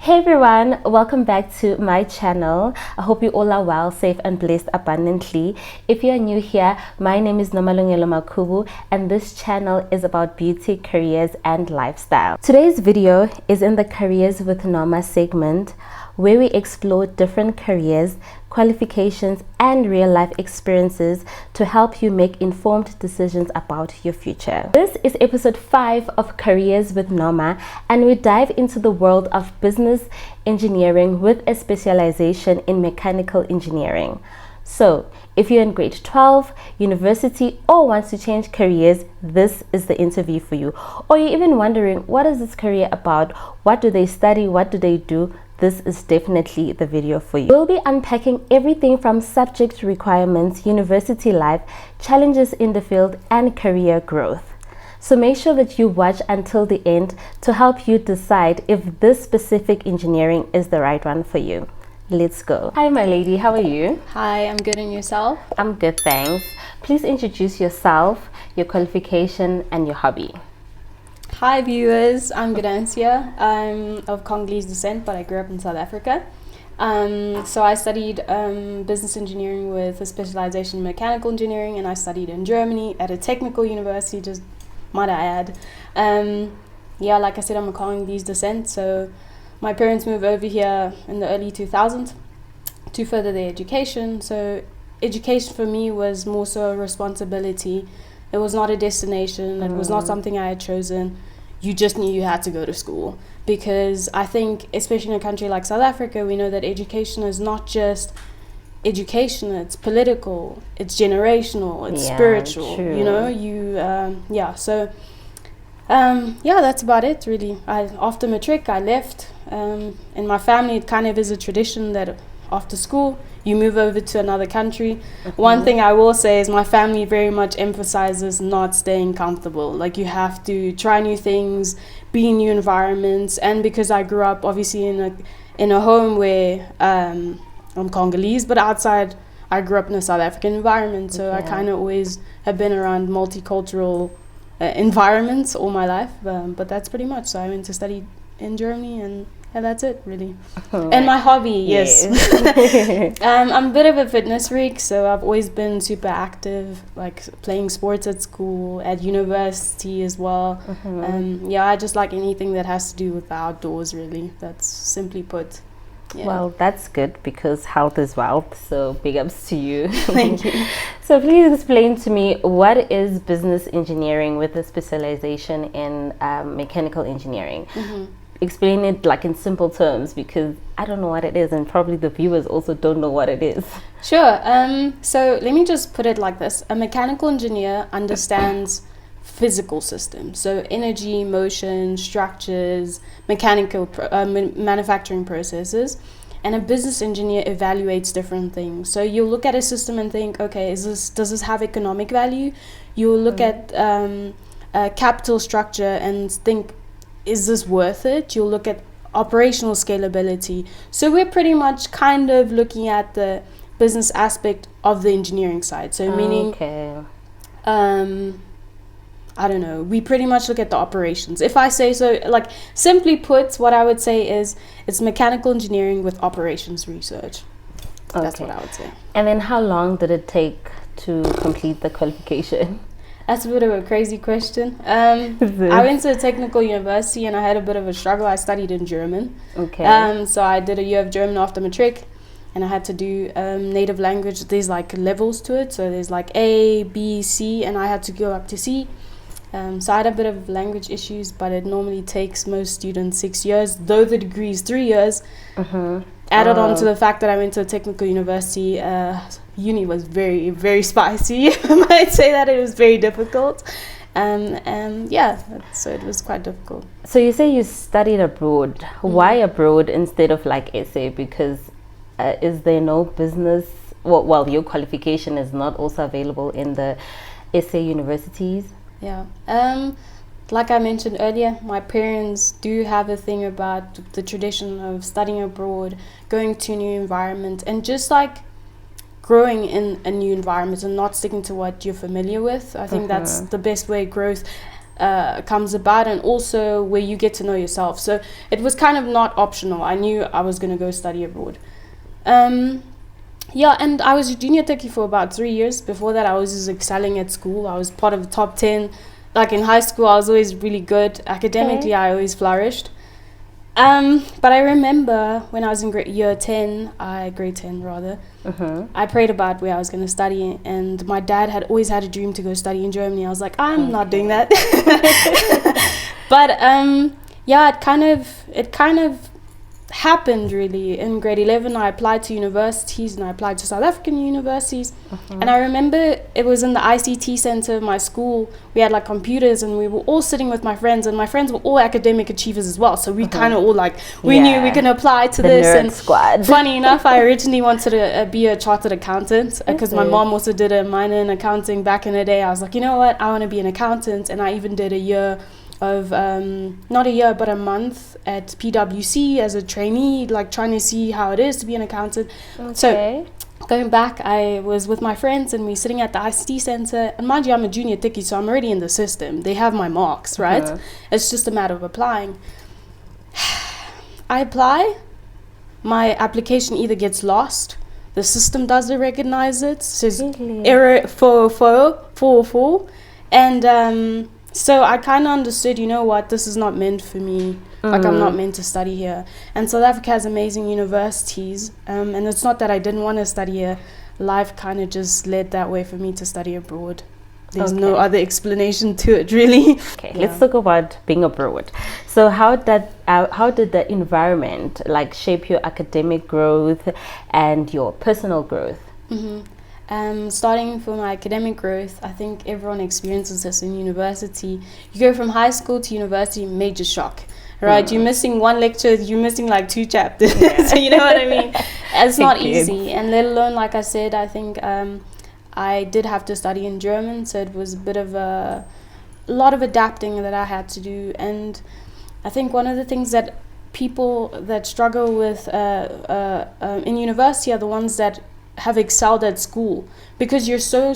Hey everyone, welcome back to my channel. I hope you all are well, safe and blessed abundantly. If you are new here, my name is Noma and this channel is about beauty, careers and lifestyle. Today's video is in the Careers with Noma segment, where we explore different careers, qualifications and real life experiences to help you make informed decisions about your future. This is episode 5 of Careers with Noma, and we dive into the world of business engineering with a specialization in mechanical engineering. So if you're in grade 12, university, or want to change careers, this is the interview for you. Or you're even wondering, what is this career about? What do they study? What do they do? This is definitely the video for you. We'll be unpacking everything from subject requirements, university life, challenges in the field, and career growth. So make sure that you watch until the end to help you decide if this specific engineering is the right one for you. Let's go. Hi, my lady. How are you? Hi, I'm good. And yourself? I'm good, thanks. Please introduce yourself, your qualification, and your hobby. Hi viewers, I'm Gdansia. I'm of Congolese descent, but I grew up in South Africa. So I studied business engineering with a specialization in mechanical engineering, and I studied in Germany at a technical university, just might I add. Yeah, like I said, I'm of Congolese descent, so my parents moved over here in the early 2000s to further their education. So education for me was more so a responsibility. It was not a destination. It was not something I had chosen. You just knew you had to go to school, because I think, especially in a country like South Africa, we know that education is not just education. It's political, it's generational, it's spiritual. True. You know, So that's about it, really. After matric, I left. In my family, it kind of is a tradition that after school, you move over to another country. One thing I will say is my family very much emphasizes not staying comfortable. Like, you have to try new things, be in new environments. And because I grew up obviously in a home where I'm Congolese, but outside I grew up in a South African environment. So I kind of always have been around multicultural environments all my life. But that's pretty much. So I went to study in Germany, and that's it, really. And my hobby, yes. I'm a bit of a fitness freak, so I've always been super active, like playing sports at school, at university as well. I just like anything that has to do with the outdoors, really. That's simply put. Yeah. Well, that's good, because health is wealth, so big ups to you. Thank you. So please explain to me, what is business engineering with a specialization in mechanical engineering? Explain it like in simple terms, because I don't know what it is, and probably the viewers also don't know what it is. Sure. So let me just put it like this. A mechanical engineer understands physical systems, so energy, motion, structures, mechanical manufacturing processes. And a business engineer evaluates different things. So you'll look at a system and think, okay, does this have economic value? You'll look at capital structure and think, is this worth it? You'll look at operational scalability. So we're pretty much kind of looking at the business aspect of the engineering side. So meaning, I don't know, we pretty much look at the operations. If I say so, like, simply put, what I would say is it's mechanical engineering with operations research. That's what I would say. And then how long did it take to complete the qualification? That's a bit of a crazy question. I went to a technical university, and I had a bit of a struggle. I studied in German. So I did a year of German after matric, and I had to do native language. There's like levels to it. So there's like A, B, C, and I had to go up to C. So I had a bit of language issues, but it normally takes most students 6 years, though the degree is 3 years. Added on to the fact that I went to a technical university, uni was very, very spicy. I might say that it was very difficult. So it was quite difficult. So you say you studied abroad. Why abroad instead of like SA? Because is there no business? Well, your qualification is not also available in the SA universities? Yeah. Like I mentioned earlier, my parents do have a thing about the tradition of studying abroad, going to a new environment, and just like growing in a new environment and not sticking to what you're familiar with. I think that's the best way growth. comes about, and also where you get to know yourself. So it was kind of not optional. I knew I was going to go study abroad. Yeah, and I was a junior techie for about 3 years. Before that, I was just excelling at school. I was part of the top 10. Like in high school, I was always really good. Academically, I always flourished. But I remember when I was in grade 10 rather, I prayed about where I was going to study, and my dad had always had a dream to go study in Germany. I was like, I'm not doing that. But yeah, it kind of happened really. In grade 11, I applied to universities, and I applied to South African universities. And I remember it was in the ICT center of my school. We had like computers, and we were all sitting with my friends, and my friends were all academic achievers as well. So we kind of all like, we knew we can apply to this. Nerd and squad. Funny enough, I originally wanted to be a chartered accountant, because my mom also did a minor in accounting back in the day. I was like, you know what, I want to be an accountant. And I even did a year of not a year but a month at PwC as a trainee, like trying to see how it is to be an accountant. So going back, I was with my friends, and we're sitting at the ICT center, and mind you, I'm a junior techie, so I'm already in the system. They have my marks, right? It's just a matter of applying. I apply, my application either gets lost, the system doesn't recognize it, says error 404, and so I kind of understood, you know what, this is not meant for me. Like, I'm not meant to study here. And South Africa has amazing universities. And it's not that I didn't want to study here. Life kind of just led that way for me to study abroad. There's no other explanation to it, really. Let's talk about being abroad. So how did the environment like shape your academic growth and your personal growth? Starting from my academic growth, I think everyone experiences this in university. You go from high school to university, major shock, right? You're missing one lecture, you're missing like 2 chapters. So you know what I mean? It's not easy. And let alone, like I said, I think I did have to study in German, so it was a bit of a lot of adapting that I had to do. And I think one of the things that people that struggle with in university are the ones that have excelled at school, because you're so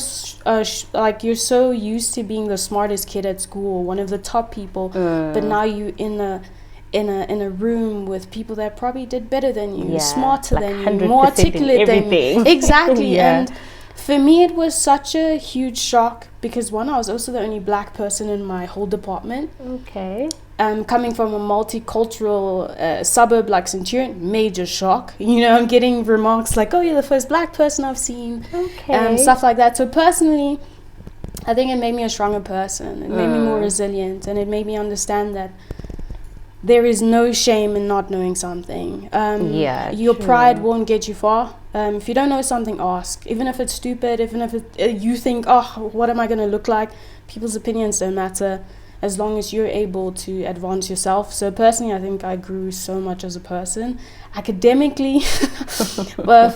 you're so used to being the smartest kid at school, one of the top people, but now you in a room with people that probably did better than you, smarter than you, more articulate than you. Exactly. And for me, it was such a huge shock, because one, I was also the only black person in my whole department. Coming from a multicultural suburb like Centurion, major shock. You know, I'm getting remarks like, oh, you're the first black person I've seen. Stuff like that. So personally, I think it made me a stronger person. It made me more resilient, and it made me understand that there is no shame in not knowing something. Your pride won't get you far. If you don't know something, ask. Even if it's stupid, even if you think, oh, what am I going to look like? People's opinions don't matter, as long as you're able to advance yourself. So personally, I think I grew so much as a person. Academically, well,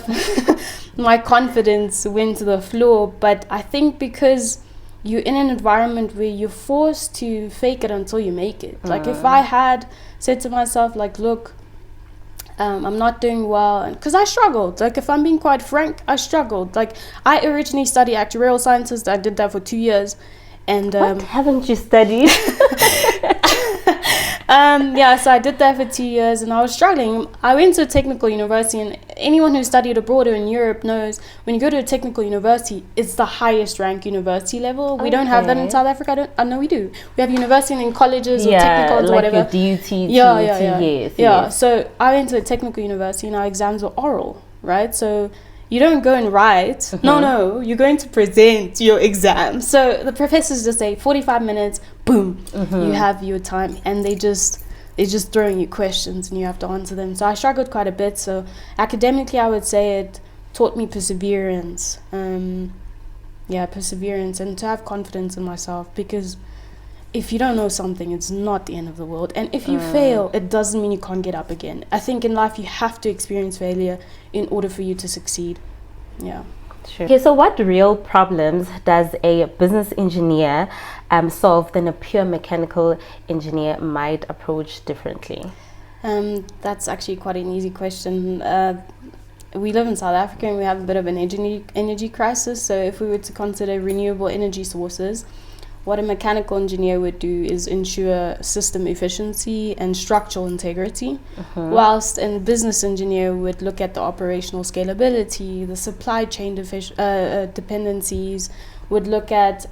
my confidence went to the floor. But I think because you're in an environment where you're forced to fake it until you make it. Like if I had said to myself, like, look, I'm not doing well, because I struggled. Like, if I'm being quite frank, I struggled. Like, I originally studied actuarial sciences. I did that for 2 years. And what haven't you studied? So I did that for 2 years, and I was struggling. I went to a technical university, and anyone who studied abroad or in Europe knows when you go to a technical university, it's the highest ranked university level. We don't have that in South Africa. I know we do. We have university and colleges or technicals, like whatever. Your DUT, yes. So I went to a technical university, and our exams were oral, right? So you don't go and write. No, you're going to present your exam. So the professors just say 45 minutes, boom, you have your time, and they're just throwing you questions, and you have to answer them. So I struggled quite a bit. So academically, I would say it taught me perseverance. Perseverance, and to have confidence in myself, because if you don't know something, it's not the end of the world. And if you fail, it doesn't mean you can't get up again. I think in life you have to experience failure in order for you to succeed. Okay, so what real problems does a business engineer solve than a pure mechanical engineer might approach differently? That's actually quite an easy question. We live in South Africa, and we have a bit of an energy crisis. So if we were to consider renewable energy sources, what a mechanical engineer would do is ensure system efficiency and structural integrity, whilst a business engineer would look at the operational scalability, the supply chain dependencies, would look at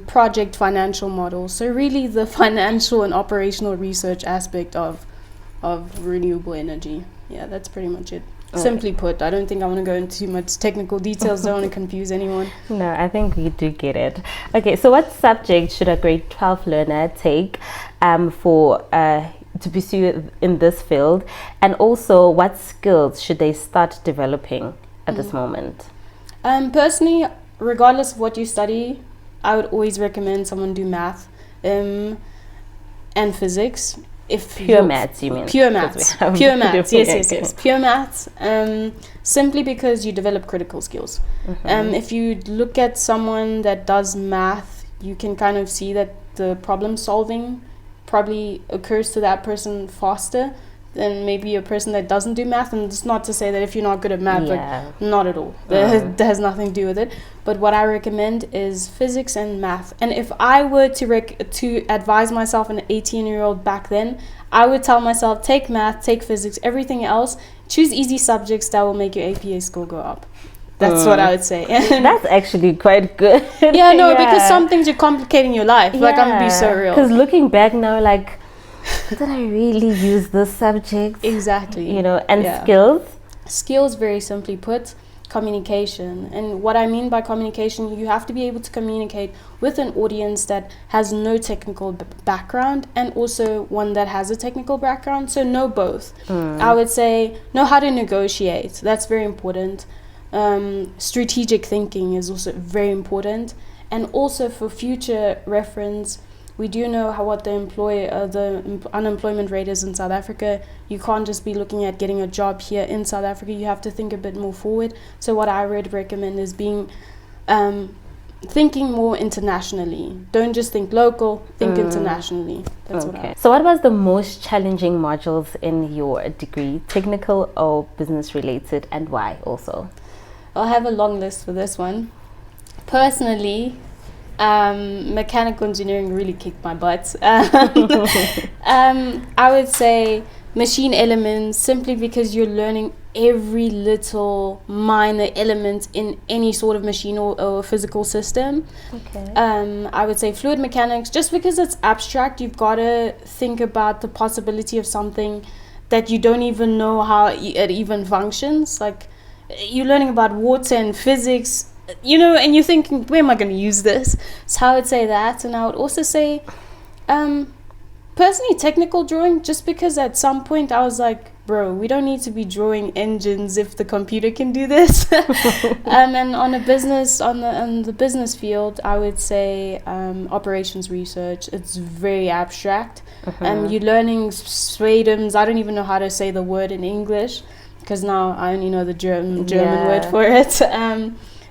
project financial models. So really the financial and operational research aspect of renewable energy. Yeah, that's pretty much it. Simply put, I don't think I want to go into too much technical details. Don't want to confuse anyone. No, I think we do get it. Okay, so what subject should a grade 12 learner take to pursue in this field, and also what skills should they start developing at this moment? Personally, regardless of what you study, I would always recommend someone do math and physics. If pure maths, you mean? Pure maths. Pure maths. Yes. Pure maths. Simply because you develop critical skills. If you look at someone that does math, you can kind of see that the problem solving probably occurs to that person faster than maybe a person that doesn't do math. And it's not to say that if you're not good at math, like, not at all. That has nothing to do with it. But what I recommend is physics and math. And if I were to advise myself, an 18-year-old back then, I would tell myself, take math, take physics, everything else, choose easy subjects that will make your APA score go up. That's what I would say. That's actually quite good. Because some things are complicating your life. Like, I'm going to be so real. Because looking back now, like, did I really use this subject? Exactly. You know, and skills? Skills, very simply put, communication. And what I mean by communication, you have to be able to communicate with an audience that has no technical background and also one that has a technical background. So know both. I would say know how to negotiate. That's very important. Strategic thinking is also very important. And also for future reference, we do know what the unemployment rate is in South Africa. You can't just be looking at getting a job here in South Africa. You have to think a bit more forward. So what I would recommend is thinking more internationally. Don't just think local, think internationally. That's what So what was the most challenging modules in your degree, technical or business related, and why also? I'll have a long list for this one. Personally, mechanical engineering really kicked my butt. I would say machine elements, simply because you're learning every little minor element in any sort of machine or physical system. I would say fluid mechanics, just because it's abstract. You've got to think about the possibility of something that you don't even know how it even functions. Like, you're learning about water and physics, and you're thinking, where am I going to use this? So I would say that. And I would also say, personally, technical drawing, just because at some point I was like, bro, we don't need to be drawing engines if the computer can do this. And on the business field, I would say operations research. It's very abstract. You're learning SWADEMs. I don't even know how to say the word in English, because now I only know the German word for it.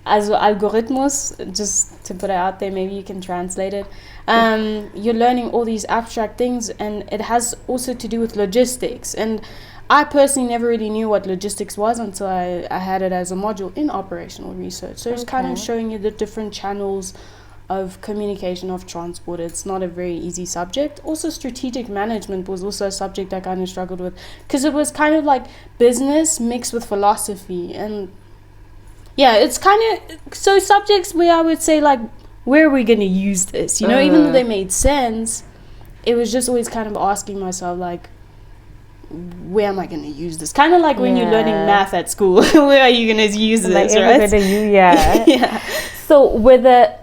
As algorithmus, just to put it out there, maybe you can translate it. You're learning all these abstract things, and it has also to do with logistics. And I personally never really knew what logistics was until I had it as a module in operational research. So it's kind of showing you the different channels of communication of transport. It's not a very easy subject. Also, strategic management was also a subject I kind of struggled with, because it was kind of like business mixed with philosophy. And it's kind of so subjects where I would say, like, where are we going to use this? Even though they made sense, it was just always kind of asking myself, like, where am I going to use this? Kind of like when you're learning math at school. Where are you going to use this, right? So were the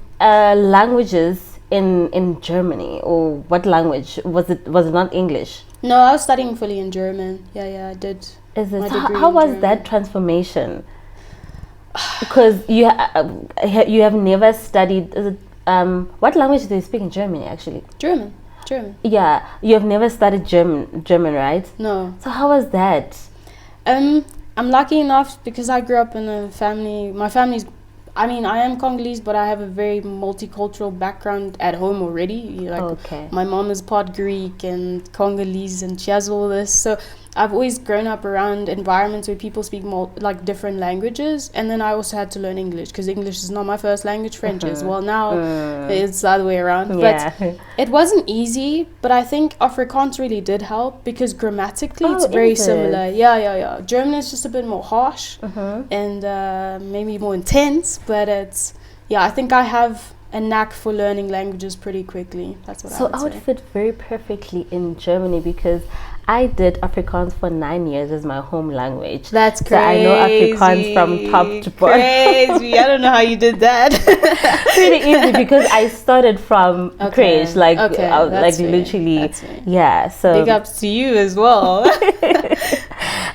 languages in Germany, or what language? Was it not English? No, I was studying fully in German. I did. Is it? How was that transformation? Because you have never studied. What language do they speak in Germany, actually? German. Yeah, you have never studied German, right? No. So how was that? I'm lucky enough because I grew up in a family. My family's, I am Congolese, but I have a very multicultural background at home already. My mom is part Greek and Congolese, and she has all this. So I've always grown up around environments where people speak more like different languages, and then I also had to learn English because English is not my first language. French is. Well, now it's the other way around. Yeah. But it wasn't easy. But I think Afrikaans really did help because grammatically it's very similar. Yeah. German is just a bit more harsh and maybe more intense, but it's I think I have a knack for learning languages pretty quickly. That's what I would say. So I would fit very perfectly in Germany because I did Afrikaans for 9 years as my home language. That's crazy. So I know Afrikaans from top to bottom. Crazy. I don't know how you did that. Pretty easy because I started from creche, like literally. Yeah. So big ups to you as well.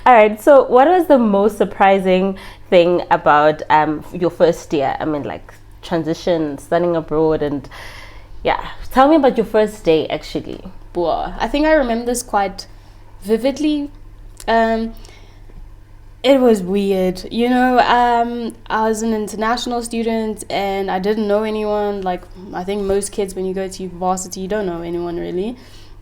All right. So what was the most surprising thing about your first year? I mean, like transition, studying abroad, and tell me about your first day actually. I think I remember this quite vividly. It was weird, I was an international student and I didn't know anyone. Like I think most kids, when you go to varsity, you don't know anyone really.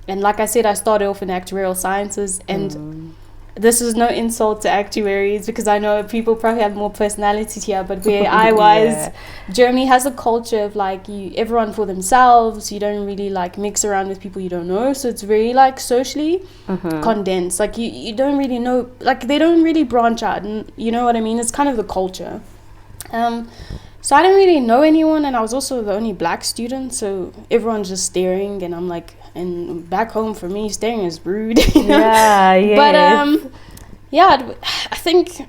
And like I said, I started off in actuarial sciences, and this is no insult to actuaries because I know people probably have more personality here, but where I was, Germany has a culture of like everyone for themselves. You don't really like mix around with people you don't know, so it's very like socially condensed. Like you don't really know, like they don't really branch out, and you know what I mean. It's kind of the culture. So I didn't really know anyone, and I was also the only black student, so everyone's just staring, and I'm like, and back home for me, staring is rude. But I think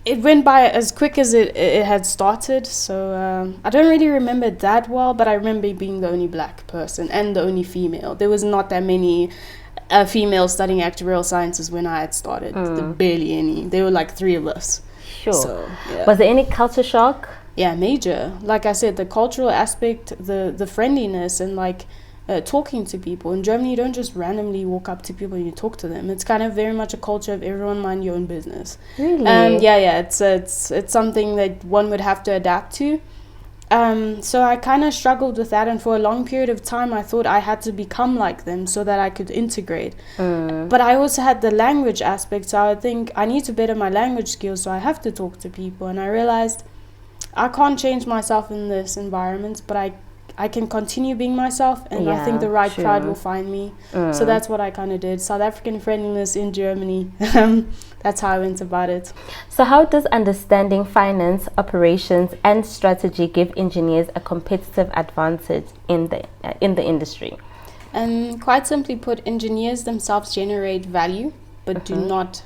it went by as quick as it had started, so I don't really remember it that well, but I remember being the only black person and the only female. There was not that many females studying actuarial sciences when I had started. Barely any. There were like 3 of us. Sure. So, was there any culture shock? Yeah, major. Like I said, the cultural aspect, the friendliness, and like talking to people. In Germany, you don't just randomly walk up to people and you talk to them. It's kind of very much a culture of everyone mind your own business. Really? It's something that one would have to adapt to. So I kind of struggled with that, and for a long period of time I thought I had to become like them so that I could integrate. But I also had the language aspect, so I think I need to better my language skills, so I have to talk to people. And I realized I can't change myself in this environment, but I can continue being myself, and I think the right crowd will find me. So that's what I kind of did. South African friendliness in Germany. That's how I went about it. So how does understanding finance, operations, and strategy give engineers a competitive advantage in the industry? Quite simply put, engineers themselves generate value, but do not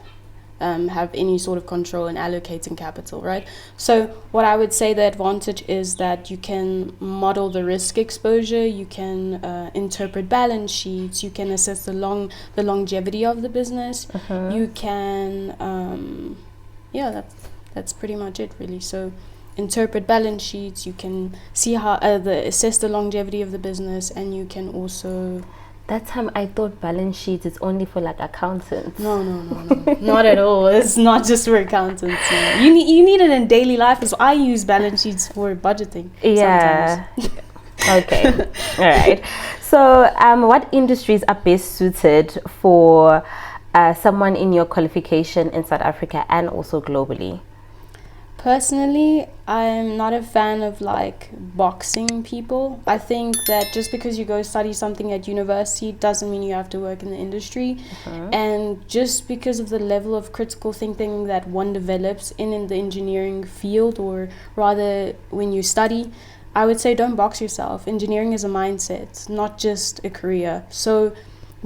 have any sort of control in allocating capital, right? So what I would say the advantage is that you can model the risk exposure, you can interpret balance sheets, you can assess the longevity of the business, you can that's pretty much it really. So interpret balance sheets, you can see how assess the longevity of the business, and you can also... That time I thought balance sheets is only for like accountants. No. Not at all. It's not just for accountants. No. You need it in daily life. So I use balance sheets for budgeting. Yeah. Okay. All right. So what industries are best suited for someone in your qualification in South Africa and also globally? Personally, I'm not a fan of like boxing people. I think that just because you go study something at university doesn't mean you have to work in the industry. And just because of the level of critical thinking that one develops in the engineering field, or rather when you study, I would say don't box yourself. Engineering is a mindset, not just a career. So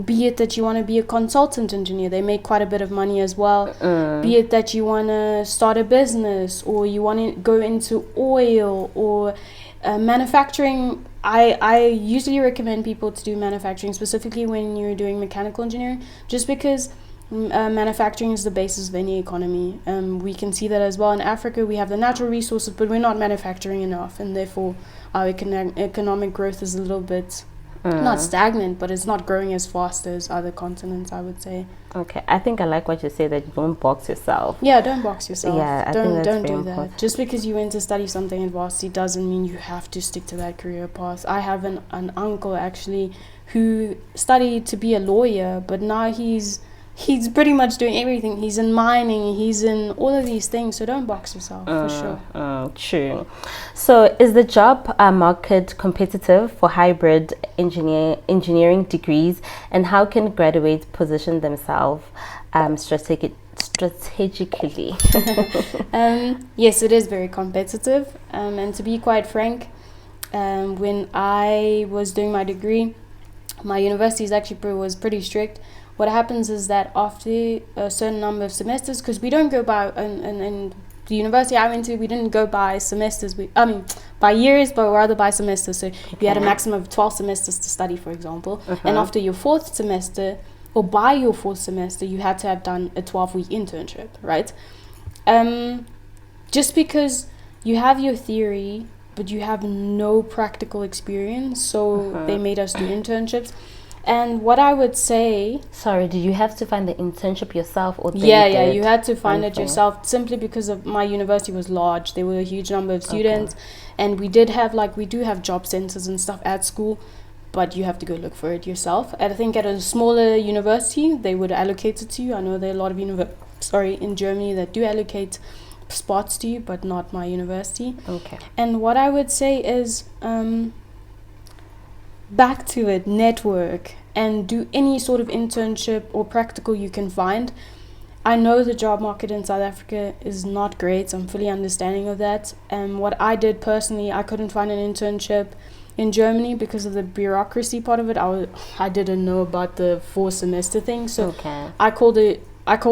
be it that you want to be a consultant engineer, they make quite a bit of money as well. Be it that you want to start a business, or you want to go into oil or manufacturing. I usually recommend people to do manufacturing, specifically when you're doing mechanical engineering, just because manufacturing is the basis of any economy. We can see that as well in Africa. We have the natural resources, but we're not manufacturing enough, and therefore our economic growth is a little bit not stagnant, but it's not growing as fast as other continents, I would say. Okay, I think I like what you say, that you don't box yourself. Yeah, don't box yourself. Yeah, I think that's don't very do that. important. Just because you went to study something in varsity doesn't mean you have to stick to that career path. I have an uncle actually who studied to be a lawyer, but now he's he's pretty much doing everything. He's in mining, he's in all of these things. So don't box yourself, for sure. True. So is the job market competitive for hybrid engineering degrees, and how can graduates position themselves strategically? Yes, it is very competitive. And to be quite frank, when I was doing my degree, my university was pretty strict. What happens is that after a certain number of semesters, because we don't go by, and the university I went to, we didn't go by semesters, by years, but rather by semesters. So you had a maximum of 12 semesters to study, for example. And after your fourth semester, or by your fourth semester, you had to have done a 12-week internship, right? Just because you have your theory, but you have no practical experience, so they made us do internships. And what I would say... Sorry, did you have to find the internship yourself? Or Yeah, you had to find it yourself, simply because of my university was large. There were a huge number of students, and we do have job centers and stuff at school, but you have to go look for it yourself. And I think at a smaller university, they would allocate it to you. I know there are a lot of in Germany that do allocate spots to you, but not my university. Okay. And what I would say is... back to it, network, and do any sort of internship or practical you can find. I know the job market in South Africa is not great, so I'm fully understanding of that. And what I did personally, I couldn't find an internship in Germany because of the bureaucracy part of it. I didn't know about the 4-semester thing, so I called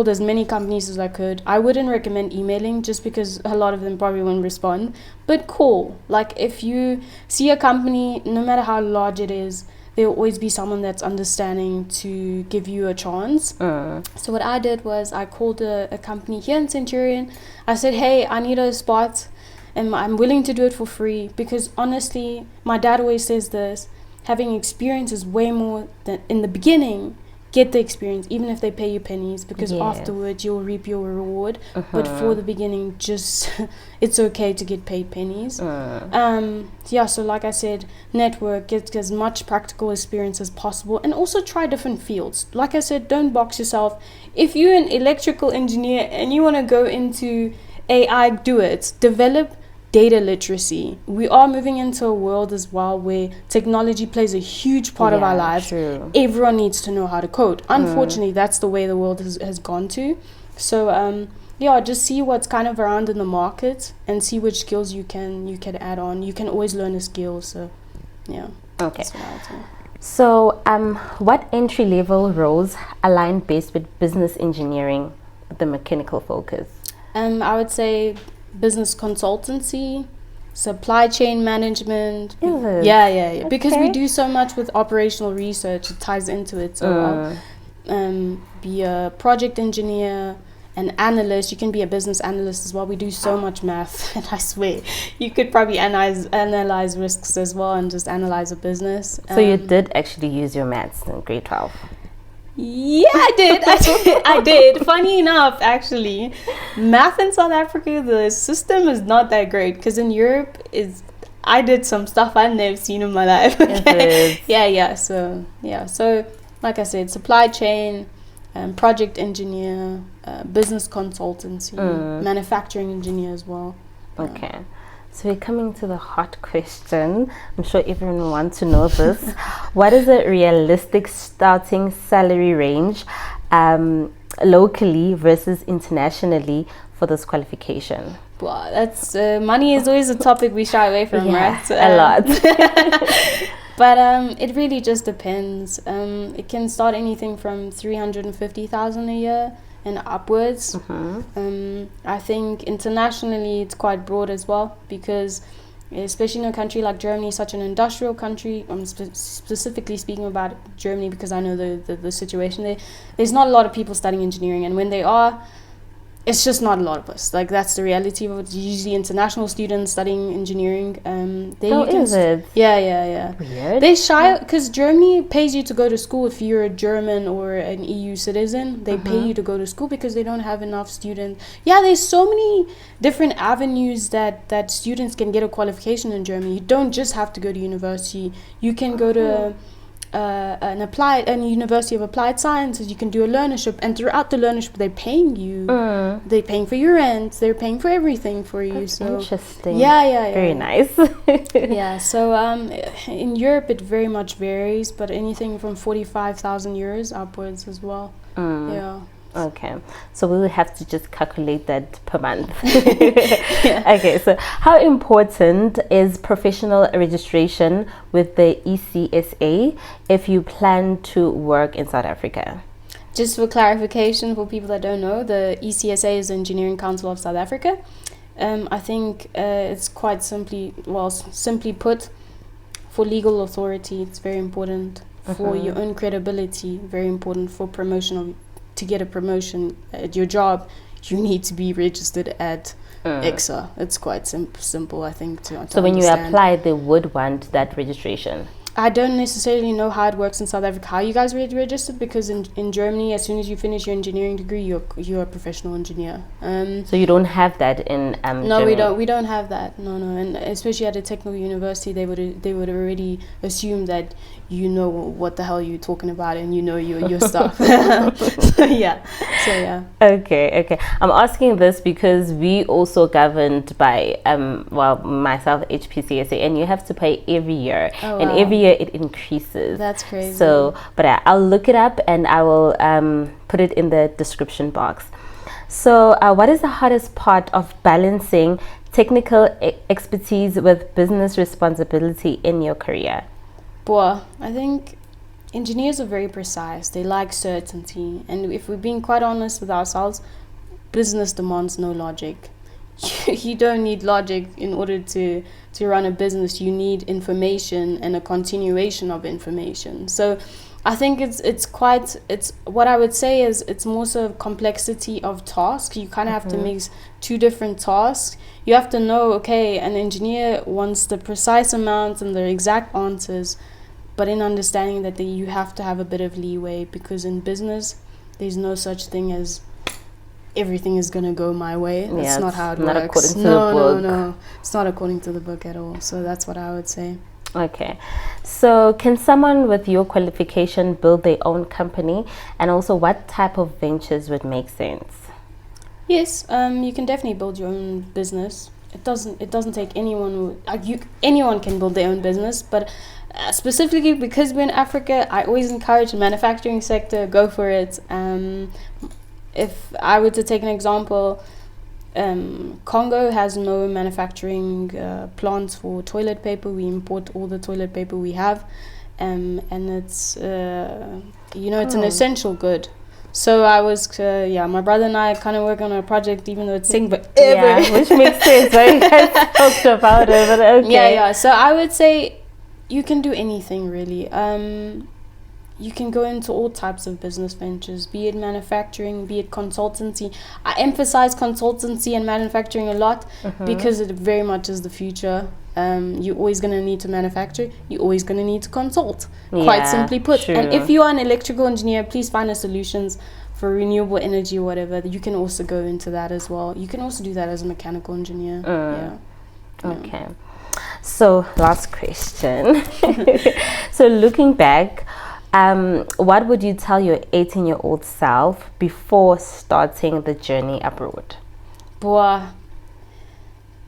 as many companies as I could. I wouldn't recommend emailing, just because a lot of them probably won't respond. But call. Like, if you see a company, no matter how large it is, there will always be someone that's understanding to give you a chance. So what I did was I called a company here in Centurion. I said, hey, I need a spot, and I'm willing to do it for free. Because honestly, my dad always says this, having experience is way more than in the beginning. Get the experience, even if they pay you pennies, because afterwards you'll reap your reward. But for the beginning, just it's okay to get paid pennies. So like I said, network, get as much practical experience as possible, and also try different fields. Like I said, don't box yourself. If you're an electrical engineer and you want to go into AI, do it. Develop data literacy. We are moving into a world as well where technology plays a huge part of our lives. True. Everyone needs to know how to code. Unfortunately, that's the way the world has gone to. So just see what's kind of around in the market and see which skills you can add on. You can always learn a skill. So yeah. Okay. That's what I would say. So what entry-level roles align best with business engineering with the mechanical focus? I would say business consultancy, supply chain management. Yeah. Because we do so much with operational research, it ties into it. So be a project engineer, an analyst. You can be a business analyst as well. We do so much math, and I swear you could probably analyze risks as well, and just analyze a business. So you did actually use your maths in grade 12? Yeah, I did. I did. Funny enough, actually, math in South Africa, the system is not that great, because in Europe, I did some stuff I've never seen in my life. Okay? Yeah. So like I said, supply chain, project engineer, business consultancy, manufacturing engineer as well. Okay. So we're coming to the hot question. I'm sure everyone wants to know this. What is a realistic starting salary range locally versus internationally for this qualification? Well, that's money is always a topic we shy away from, right? A lot. But it really just depends. It can start anything from 350,000 a year and upwards. I think internationally it's quite broad as well, because especially in a country like Germany, such an industrial country, I'm specifically speaking about Germany because I know the situation there. There's not a lot of people studying engineering, and when they are, it's just not a lot of us. Like, that's the reality of it. Usually international students studying engineering. Is it? Yeah. Weird. They shy, because Germany pays you to go to school. If you're a German or an EU citizen, they pay you to go to school because they don't have enough students. Yeah, there's so many different avenues that students can get a qualification in Germany. You don't just have to go to university. You can go to an university of applied sciences. You can do a learnership, and throughout the learnership, they're paying you. They're paying for your rent. They're paying for everything for you. That's so interesting. yeah. Very nice. Yeah. So in Europe, it very much varies, but anything from 45,000 euros upwards as well. Yeah. Okay, so we will have to just calculate that per month. Okay, so how important is professional registration with the ECSA if you plan to work in South Africa? Just for clarification for people that don't know, the ECSA is the Engineering Council of South Africa. I think it's quite simply put, for legal authority, it's very important. For your own credibility, very important. For to get a promotion at your job, you need to be registered at ECSA. It's quite simple, I think, to So when understand. you apply, they would want that registration? I don't necessarily know how it works in South Africa, how you guys registered, because in Germany, as soon as you finish your engineering degree, you're a professional engineer. So you don't have that in No, Germany? we don't have that. No, and especially at a technical university, they would already assume that you know what the hell you're talking about and you know your stuff. Yeah. Okay. I'm asking this because we also governed by myself, HPCSA, and you have to pay every year. Oh, and wow. every year it increases. That's crazy. So, but I'll look it up and I will put it in the description box. So, what is the hardest part of balancing technical expertise with business responsibility in your career? Boy, I think engineers are very precise. They like certainty. And if we're being quite honest with ourselves, business demands no logic. You don't need logic in order to run a business. You need information and a continuation of information. So I think it's what I would say is it's more so complexity of task. You kind of have to mix two different tasks. You have to know, okay, an engineer wants the precise amounts and the exact answers, but in understanding that you have to have a bit of leeway, because in business there's no such thing as everything is gonna go my way. That's not how it not works. According to the book. No, it's not according to the book at all. So that's what I would say. Okay, so can someone with your qualification build their own company, and also what type of ventures would make sense? Yes, you can definitely build your own business. It doesn't take anyone. Anyone can build their own business, but specifically because we're in Africa, I always encourage the manufacturing sector. Go for it. If I were to take an example, Congo has no manufacturing plants for toilet paper. We import all the toilet paper we have, and it's it's an essential good. So I was my brother and I kind of work on a project, even though it's Sing, but which makes sense, right? You guys talked about it, but okay. Yeah. So I would say you can do anything really. You can go into all types of business ventures, be it manufacturing, be it consultancy. I emphasize consultancy and manufacturing a lot because it very much is the future. You're always going to need to manufacture. You're always going to need to consult, quite simply put. True. And if you are an electrical engineer, please find us solutions for renewable energy or whatever. You can also go into that as well. You can also do that as a mechanical engineer. Okay. So last question. So looking back, what would you tell your 18-year-old self before starting the journey abroad? Boy,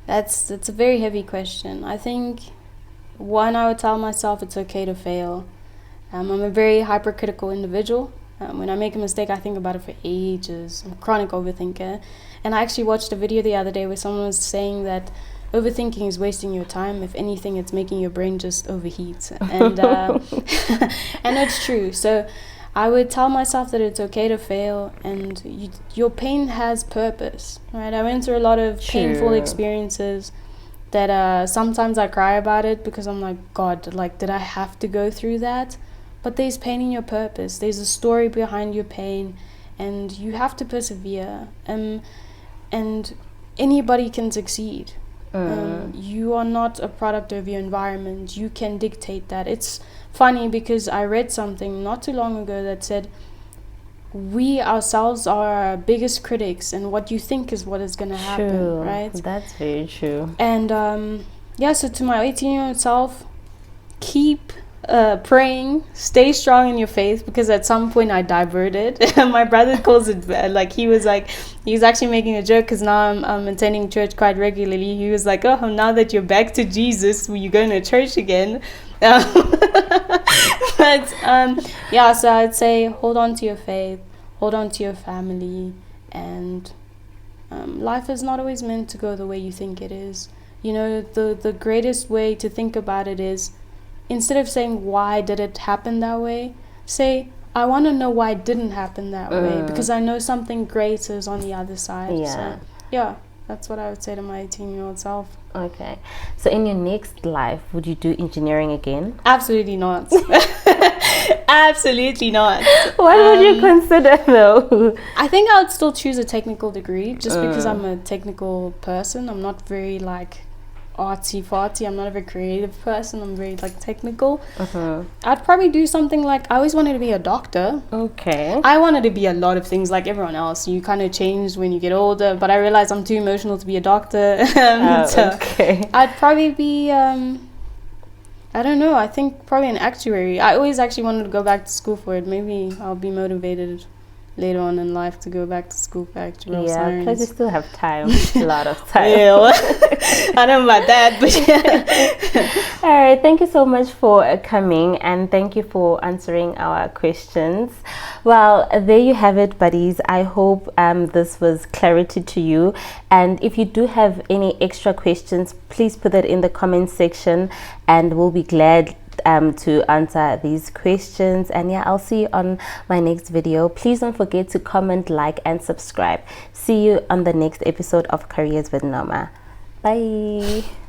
that's a very heavy question. I think one, I would tell myself it's okay to fail. I'm a very hypercritical individual. When I make a mistake, I think about it for ages. I'm a chronic overthinker. And I actually watched a video the other day where someone was saying that overthinking is wasting your time. If anything, it's making your brain just overheat. And and it's true. So I would tell myself that it's okay to fail, and your pain has purpose, right? I went through a lot of painful experiences that sometimes I cry about it because I'm like, God, like, did I have to go through that? But there's pain in your purpose. There's a story behind your pain, and you have to persevere. And anybody can succeed. You are not a product of your environment. You can dictate that. It's funny because I read something not too long ago that said we ourselves are our biggest critics, and what you think is what is going to happen, right? That's very true. And so to my 18-year-old self, keep praying, stay strong in your faith, because at some point I diverted. My brother calls it like he was actually making a joke, because now I'm attending church quite regularly. He was like, oh, now that you're back to Jesus, you're going to church again. But yeah, so I'd say hold on to your faith, hold on to your family, and life is not always meant to go the way you think it is. You know, the greatest way to think about it is, instead of saying, why did it happen that way, say, I want to know why it didn't happen that way, because I know something greater is on the other side. Yeah. So, yeah, that's what I would say to my 18-year-old self. Okay. So in your next life, would you do engineering again? Absolutely not. Absolutely not. What would you consider though? I think I would still choose a technical degree, just because I'm a technical person. I'm not very like artsy-fartsy. I'm not a very creative person. I'm very like technical. I'd probably do something like, I always wanted to be a doctor. Okay. I wanted to be a lot of things like everyone else. You kind of change when you get older, but I realized I'm too emotional to be a doctor. So okay. I'd probably be I don't know, I think probably an actuary. I always actually wanted to go back to school for it. Maybe I'll be motivated later on in life to go back to school for actuarial science. Yeah, because you still have time, a lot of time. Yeah, well, I don't know about that, but yeah. All right, thank you so much for coming, and thank you for answering our questions. Well, there you have it, buddies. I hope this was clarity to you, and if you do have any extra questions, please put that in the comment section, and we'll be glad to answer these questions. And yeah, I'll see you on my next video. Please don't forget to comment, like, and subscribe. See you on the next episode of Careers with Noma. Bye.